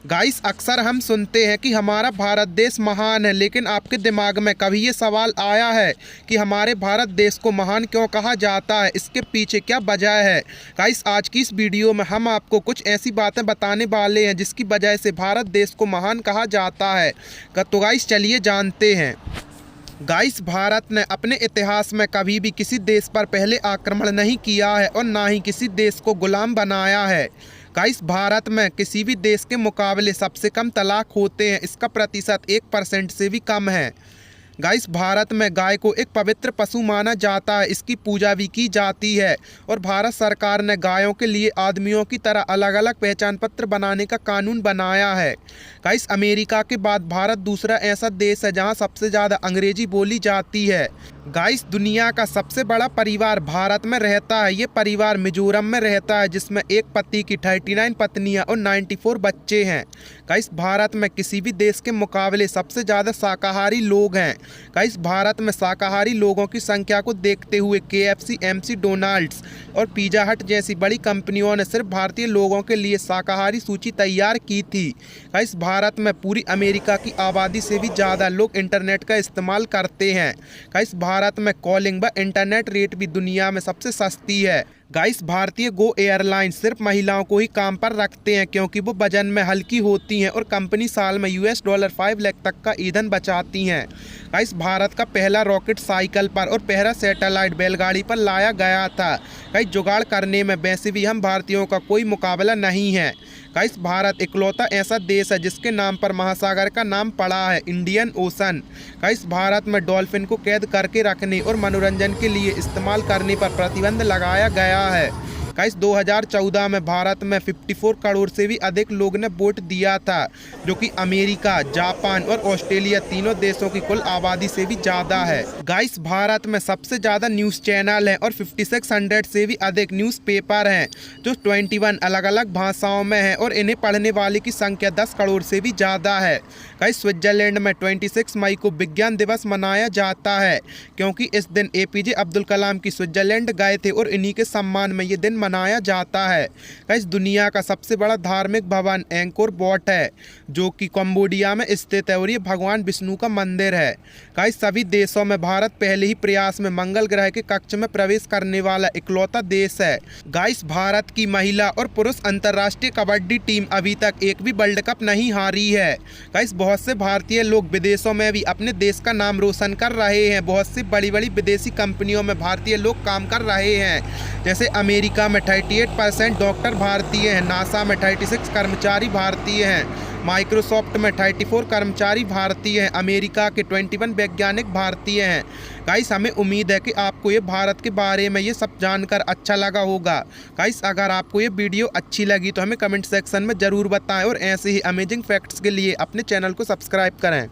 Guys, अक्सर हम सुनते हैं कि हमारा भारत देश महान है, लेकिन आपके दिमाग में कभी ये सवाल आया है कि हमारे भारत देश को महान क्यों कहा जाता है? इसके पीछे क्या वजह है? गाइस, आज की इस वीडियो में हम आपको कुछ ऐसी बातें बताने वाले हैं जिसकी वजह से भारत देश को महान कहा जाता है। तो गाइस, चलिए जानते हैं। गाइस, भारत ने अपने इतिहास में कभी भी किसी देश पर पहले आक्रमण नहीं किया है और ना ही किसी देश को गुलाम बनाया है। गाइस, भारत में किसी भी देश के मुकाबले सबसे कम तलाक होते हैं। इसका प्रतिशत 1% से भी कम है। गाइस, भारत में गाय को एक पवित्र पशु माना जाता है। इसकी पूजा भी की जाती है और भारत सरकार ने गायों के लिए आदमियों की तरह अलग अलग पहचान पत्र बनाने का कानून बनाया है। गाइस, अमेरिका के बाद भारत दूसरा ऐसा देश है जहां सबसे ज़्यादा अंग्रेजी बोली जाती है। गाइस, दुनिया का सबसे बड़ा परिवार भारत में रहता है। ये परिवार मिजोरम में रहता है, जिसमें एक पति की 39 पत्नियां और 94 बच्चे हैं। गाइस, भारत में किसी भी देश के मुकाबले सबसे ज़्यादा शाकाहारी लोग हैं। गाइस, भारत में शाकाहारी लोगों की संख्या को देखते हुए KFC, MC डोनाल्ड्स और पिज़्ज़ा हट जैसी बड़ी कंपनियों ने सिर्फ भारतीय लोगों के लिए शाकाहारी सूची तैयार की थी। गाइस, भारत में पूरी अमेरिका की आबादी से भी ज़्यादा लोग इंटरनेट का इस्तेमाल करते हैं। गाइस, भारत में कॉलिंग व इंटरनेट रेट भी दुनिया में सबसे सस्ती है। गाइस, भारतीय गो एयरलाइन सिर्फ महिलाओं को ही काम पर रखते हैं क्योंकि वो वजन में हल्की होती हैं और कंपनी साल में $5 लाख तक का ईंधन बचाती हैं। गाइस, भारत का पहला रॉकेट साइकिल पर और पहला सैटेलाइट बैलगाड़ी पर लाया गया था। गाइस, जुगाड़ करने में वैसे भी हम भारतीयों का कोई मुकाबला नहीं है। गाइस, भारत इकलौता ऐसा देश है जिसके नाम पर महासागर का नाम पड़ा है, इंडियन ओशन। गाइस, भारत में डॉल्फिन को कैद करके रखने और मनोरंजन के लिए इस्तेमाल करने पर प्रतिबंध लगाया गया है। गाइस, 2014 में भारत में 54 करोड़ से भी अधिक लोग ने वोट दिया था, जो कि अमेरिका, जापान और ऑस्ट्रेलिया तीनों देशों की कुल आबादी से भी ज़्यादा है। गाइस, भारत में सबसे ज़्यादा न्यूज़ चैनल हैं और 5600 से भी अधिक न्यूज़पेपर हैं, जो 21 अलग अलग भाषाओं में हैं और इन्हें पढ़ने वाले की संख्या 10 करोड़ से भी ज़्यादा है। गाइस, स्विट्जरलैंड में 26 मई को विज्ञान दिवस मनाया जाता है क्योंकि इस दिन APJ अब्दुल कलाम की स्विट्जरलैंड गए थे और इन्हीं के सम्मान में ये दिन मनाया जाता है। गाइस, दुनिया का सबसे बड़ा धार्मिक भवन एंकोर वॉट है, जो कि कंबोडिया में स्थित है और ये भगवान विष्णु का मंदिर है। गाइस, सभी देशों में भारत पहले ही प्रयास में मंगल ग्रह के कक्ष में प्रवेश करने वाला इकलौता देश है। गाइस, भारत की महिला और पुरुष अंतर्राष्ट्रीय कबड्डी टीम अभी तक एक भी वर्ल्ड कप नहीं हारी है। गाइस, बहुत से भारतीय लोग विदेशों में भी अपने देश का नाम रोशन कर रहे हैं। बहुत सी बड़ी बड़ी विदेशी कंपनियों में भारतीय लोग काम कर रहे हैं, जैसे अमेरिका में 38% डॉक्टर भारतीय हैं, नासा में 36 कर्मचारी भारतीय हैं, माइक्रोसॉफ्ट में 34 कर्मचारी भारतीय हैं, अमेरिका के 21 वैज्ञानिक भारतीय हैं। गाइस, हमें उम्मीद है कि आपको ये भारत के बारे में ये सब जानकर अच्छा लगा होगा। गाइस, अगर आपको ये वीडियो अच्छी लगी तो हमें कमेंट सेक्शन में ज़रूर बताएं और ऐसे ही अमेजिंग फैक्ट्स के लिए अपने चैनल को सब्सक्राइब करें।